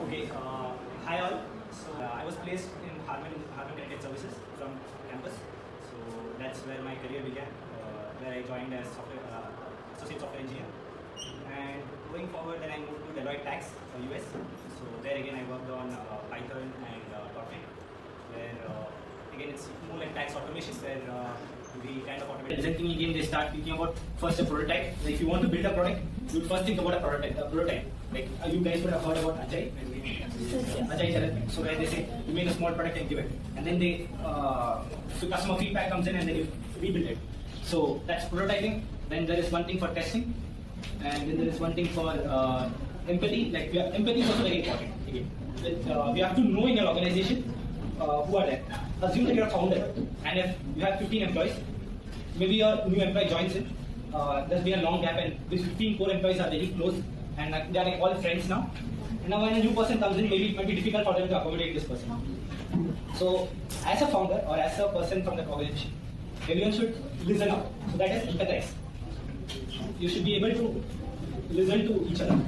Okay, hi all. So I was placed in Harman Connected Services from campus. So that's where my career began, where I joined as associate software engineer. And going forward, then I moved to Deloitte Tax for US. So there again I worked on Python and .NET, where again it's more like tax automation, where we kind of automate. Presenting again, they start thinking about first a prototype. So if you want to build a product, you would first think about a prototype. Like you guys would have heard about Ajay. Ajay Challenge. So where they say you make a small product and give it, and then they so customer feedback comes in and then you rebuild it. So that's prototyping. Then there is one thing for testing, and then there is one thing for empathy. Like empathy is also very important. Again, we have to know in your organization who are there. Assume that you're a founder, and if you have 15 employees, maybe your new employee joins in. There's been a long gap, and these 15 core employees are very close, and they are like all friends now. And now when a new person comes in, maybe it might be difficult for them to accommodate this person. So, as a founder or as a person from the organization, everyone should listen up. So that is empathize. You should be able to listen to each other.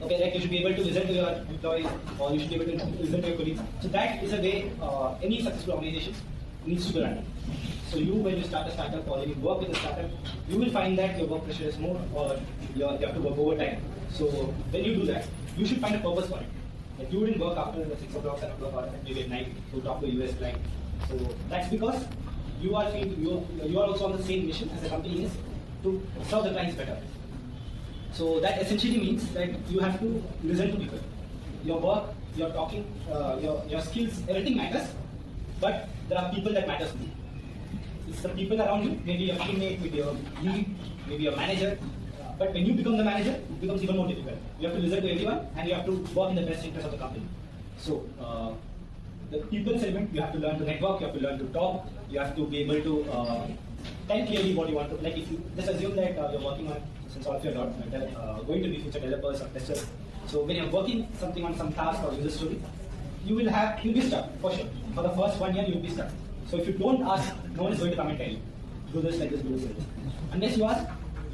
Okay, like you should be able to listen to your employees, or you should be able to listen to your colleagues. So that is a way any successful organization needs to be run. So you, when you start a startup or when you work with a startup, you will find that your work pressure is more, or you have to work overtime. So when you do that, you should find a purpose for it. Like you wouldn't work after 6 o'clock, 7 o'clock, or maybe at night to talk to a US client. So that's because you are also on the same mission as the company is, to serve the clients better. So that essentially means that you have to listen to people. Your work, your talking, your skills, everything matters, but there are people that matters too. It's the people around you, maybe your teammate, maybe your lead, maybe your manager. But when you become the manager, it becomes even more difficult. You have to listen to everyone, and you have to work in the best interest of the company. So the people element, you have to learn to network, you have to learn to talk, you have to be able to tell clearly what you want to. Like if you just assume that you're working on, since all of you are not going to be future developers or testers. So when you're working something on some task or user story, you'll be stuck for sure. For the first 1 year, you'll be stuck. So if you don't ask, no one is going to come and tell you, do this like this, do this like this. Unless you ask,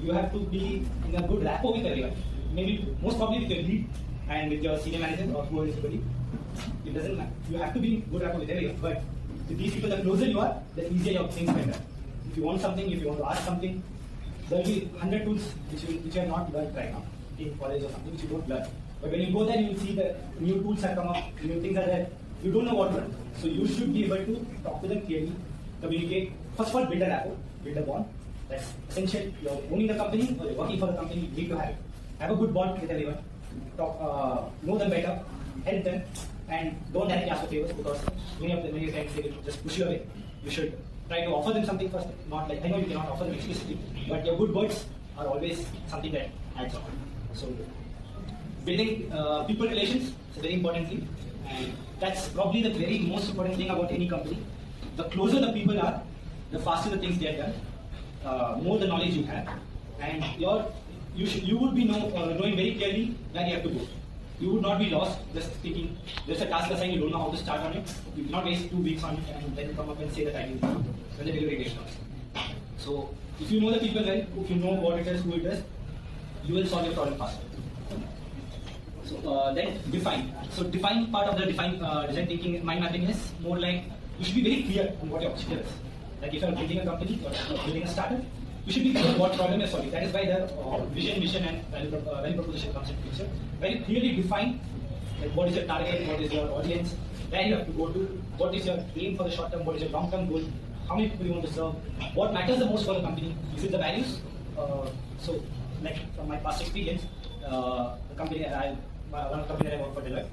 you have to be in a good rapport with everyone. Maybe most probably with your lead and with your senior manager or whoever is your colleague. It doesn't matter. You have to be in good rapport with everyone. But with these people, the closer you are, the easier your things better. If you want something, if you want to ask something, there will be 100 tools which you have not learned right now in college or something which you don't learn. But when you go there, you will see that new tools have come up, new things are there. You don't know what to learn. So you should be able to talk to them clearly, communicate. First of all, build a rapport, build a bond. That's essential. You're owning the company or you're working for the company, you need to have it. Have a good bond with everyone. Talk, know them better, help them, and don't directly ask for favors, because many times they will just push you away. You should try to offer them something first. Not like, I know you cannot offer them explicitly, but your good words are always something that adds on. So building people relations is a very important thing, and that's probably the very most important thing about any company. The closer the people are, the faster the things get done, more the knowledge you have, and you would be knowing very clearly where you have to go. You would not be lost just thinking there's a task assigned, you don't know how to start on it. You cannot waste 2 weeks on it and then come up and say that I didn't know when the delivery date comes. So if you know the people well, if you know what it is, who it is, you will solve your problem faster. So then define. So define part of the design thinking, mind mapping is more like you should be very clear on what your objective is. Like if you are building a company or building a startup, you should be clear what problem you're solving. That is why the vision, mission, and value proposition comes into picture. Very clearly define like what is your target, what is your audience, where you have to go to, what is your aim for the short term, what is your long term goal, how many people you want to serve, what matters the most for the company. Is it the values? So, like from my past experience, one of the company that I worked for, Deloitte,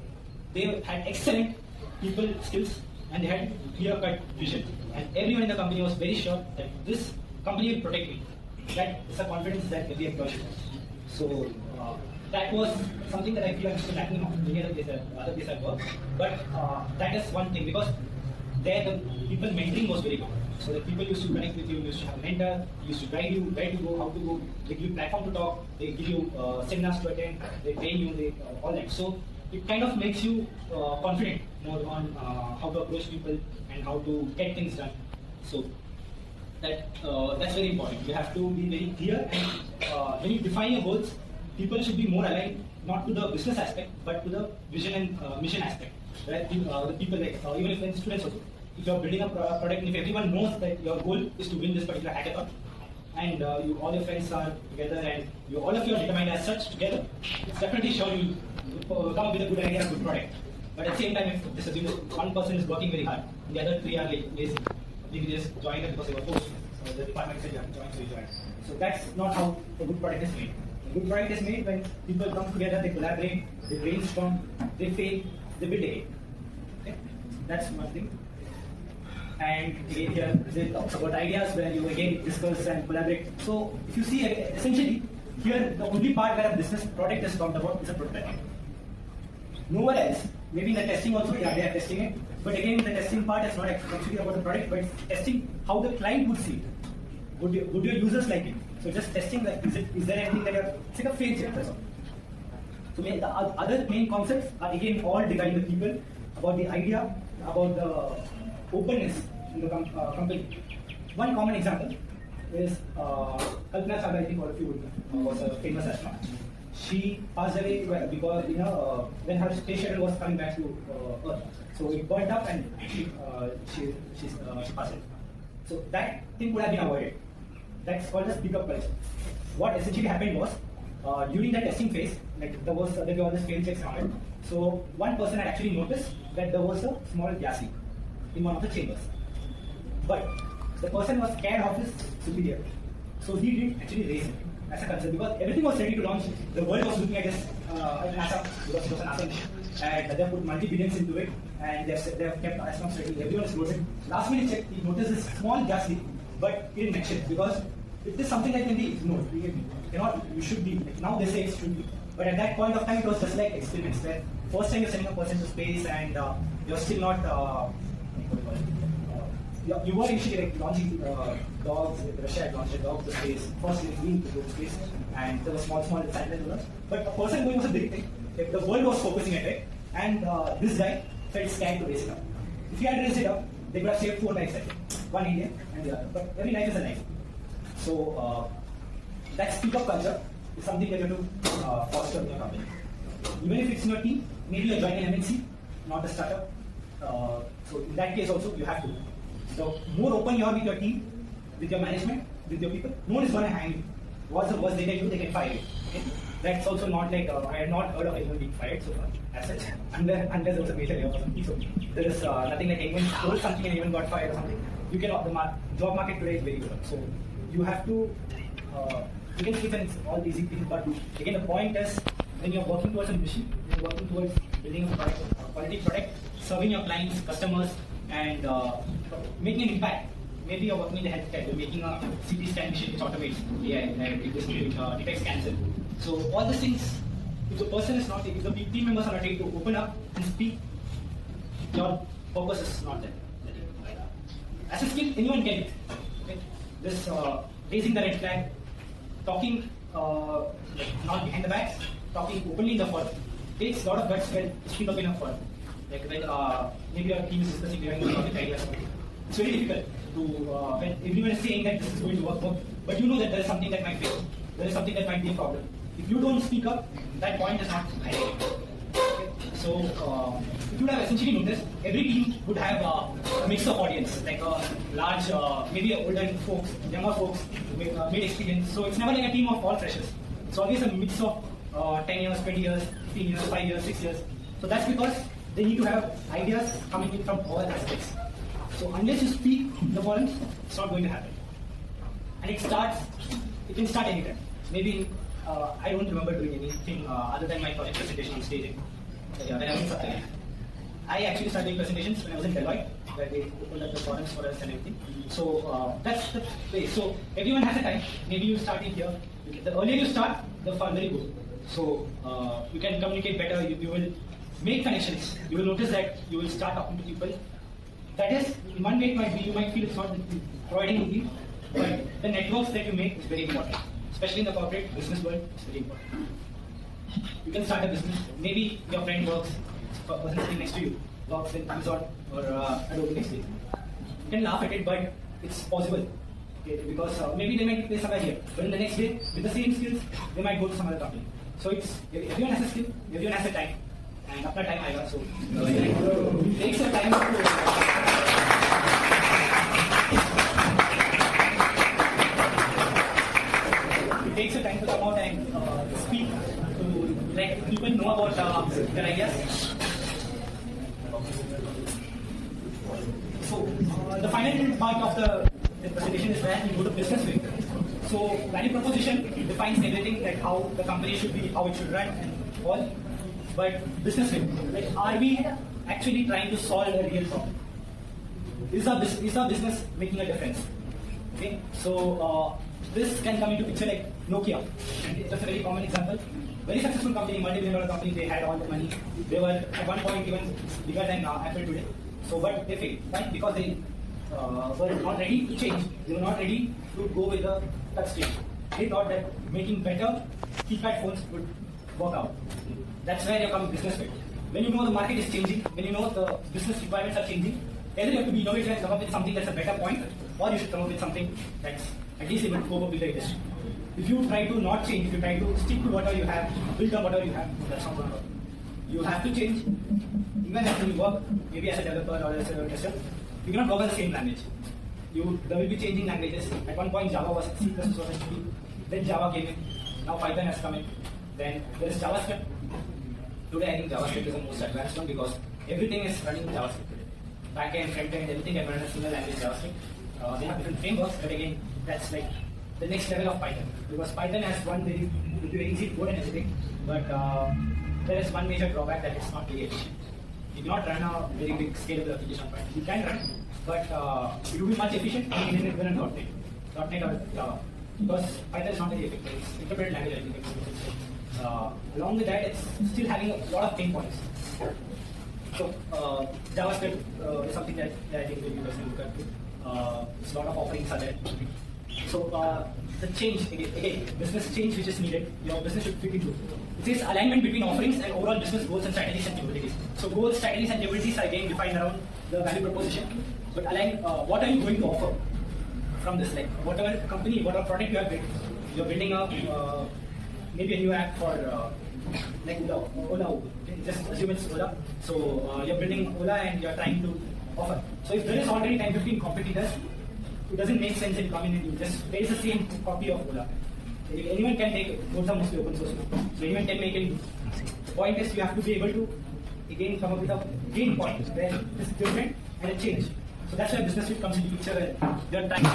they had excellent people skills and they had clear-cut vision. And everyone in the company was very sure that this company will protect me. That is a confidence that every employee should have. So that was something that I feel I'm still lacking on many other places I work. But that is one thing, because there the people mentoring was very good. So the people used to connect with you, used to have a mentor, used to guide you where to go, how to go. They give you platform to talk, they give you seminars to attend, they train you, all that. So it kind of makes you confident more on how to approach people and how to get things done. So that's very important. You have to be very clear, and when you define your goals, people should be more aligned not to the business aspect, but to the vision and mission aspect. Where the people, like even if the students also, if you are building a product, and if everyone knows that your goal is to win this particular hackathon, and all your friends are together, and all of you are determined as such together, it's definitely sure you come up with a good idea, a good product. But at the same time, if this assumes one person is working very hard, the other three are like lazy, you can just join it because they were forced. So the department said you have to join, so you join. So that's not how a good product is made. A good product is made when people come together, they collaborate, they brainstorm, they fail, they build again. Okay? That's one thing. And again here, they talk about ideas where you again discuss and collaborate. So if you see, essentially, here the only part where a business product is talked about is a prototype. Nowhere else. Maybe in the testing also, yeah, they are testing it. But again, the testing part is not actually about the product, but testing how the client would see it. Would your users like it? So just testing, like, is there anything that it's like a fail check, that's all. So the other main concepts are again all dividing the people, about the idea, about the openness in the company. One common example is Kalpana Chawla, I think all of you would know, was a famous astronaut. She passed away because when her space shuttle was coming back to Earth, so it burnt up and she passed away. So that thing could have been avoided. That's called the speak-up culture. What essentially happened was during the testing phase, like there was this fail checks started. So one person had actually noticed that there was a small gas leak in one of the chambers, but the person was scared of his superior, so he didn't actually raise it as a concern because everything was ready to launch. The world was looking at this at NASA because it was an NASA mission, and they have put multi-billions into it, and they have kept astronauts ready. Everyone is loaded. Last minute check, he noticed this small gas leak, but he didn't mention it because it is something that can be ignored. You should be. Like now they say it should be, but at that point of time, it was just like experiments where first time you're sending a person to space and you're still not. You were initially like launching dogs. Russia had launched a dog to space. First, it was to go to space, and there were small satellite launch. But a person going was a big thing. Like, the world was focusing at it, and this guy felt scared to raise it up. If he had raised it up, they could have saved 4 lives, I think. One Indian and the other. But every life is a life. So that speak-up culture is something that you have to foster in your company. Even if it's in your team, maybe you're joining an MNC, not a startup. So in that case also, you have to. So more open you are with your team, with your management, with your people, no one is going to hang you. What's the worst they can do? They can fire you. Okay? That's also not like, I have not heard of anyone being fired so far, as such, unless there was a major layoff or something. So there is nothing like anyone told something and even got fired or something. You can, the job market today is very good. So you have to, you can see it's all easy things, but again the point is, when you're working towards a mission, you're working towards building a product, a quality product, serving your clients, customers, and making an impact. Maybe you're working in the healthcare, you're making a CT scan machine which automates AI, which detects cancer. So all these things, if the person is not, if the team members are not able to open up and speak, your purpose is not there. As a skill, anyone can it. Okay? This raising the red flag, talking not behind the backs, talking openly in the forum. Takes a lot of guts when you speak up in a forum. Like when maybe your team is discussing behind the project ideas. It's very difficult to when everyone is saying that this is going to work, but you know that there is something that might fail. There is something that might be a problem. If you don't speak up, that point is not highlighted. Okay? So if you would have essentially noticed, every team would have a mix of audience, like a large, maybe older folks, younger folks, mid experience. So it's never like a team of all freshers. It's always a mix of 10 years, 20 years, 15 years, 5 years, 6 years. So that's because they need to have ideas coming in from all aspects. So unless you speak in the forums, it's not going to happen. And it can start anytime. Maybe I don't remember doing anything other than my project presentation on stage when I was in Sapthagiri. I actually started doing presentations when I was in Deloitte, where they opened up the forums for us and everything. So that's the way. So everyone has a time. Maybe you start in here. The earlier you start, the further you go. So you can communicate better. You will make connections. You will notice that you will start talking to people. That is, in one way it might be, you might feel it's not providing you, but the networks that you make is very important. Especially in the corporate business world, it's very important. You can start a business. Maybe your friend works, a person sitting next to you, works in Amazon or Adobe next to you. You can laugh at it, but it's possible. Okay, because maybe they might play somewhere here, but in the next day, with the same skills, they might go to some other company. So it's everyone has a skill, everyone has a time, and after time I got so it takes a time to come out and speak to let people know about their ideas. So the final part of the presentation is where we go to business way. So value proposition defines everything, like how the company should be, how it should run, and all. But business way, like are we actually trying to solve a real problem? Is our business making a difference? Okay, so this can come into picture like Nokia. It's a very common example. Very successful company, multi-billion-dollar company. They had all the money. They were at one point even bigger than Apple today. So, but they failed. Why? Because they were not ready to change. They were not ready to go with the touch screen. They thought that making better keypad phones would work out. That's where you come business with. When you know the market is changing, when you know the business requirements are changing, either you have to be innovative and come up with something that's a better point, or you should come up with something that's at least able to cope up with the industry. If you try to not change, if you try to stick to whatever you have, build on whatever you have, that's not going to work. You have to change. Even after you work, maybe as a developer or as a tester, you cannot work on the same language. There will be changing languages. At one point, Java was C++, then Java came in. Now Python has come in. Then there is JavaScript. Today, I think JavaScript is the most advanced one because everything is running in JavaScript today. Backend, frontend, everything can run in a single language JavaScript. They have different frameworks, but again, that's like the next level of Python. Because Python has one very easy code and everything, but there is one major drawback that it's not very efficient. You cannot run a very big scalable application on Python. You can run, but it will be much efficient in even .NET or Java. Because Python is not very effective. It's interpreted language, I think. Along with that, it's still having a lot of pain points. So JavaScript is something that I think we personally look at. A lot of offerings are there. So the change, again, business change which is needed, your business should fit into. It says alignment between offerings and overall business goals and strategies and capabilities. So goals, strategies and capabilities are again defined around the value proposition. But align, what are you going to offer from this? Like whatever company, whatever product you are building, you're building a maybe a new app for like Ola. Okay? Just assume it's Ola. So you're building Ola and you're trying to offer. So if there is already 10-15 competitors, it doesn't make sense in coming in. Just there is the same copy of Ola. Anyone can take it. Those are mostly open source. So anyone can make it. The point is you have to be able to again come up with a gain point where it's different and it change. So that's where business fit comes into picture. You're trying.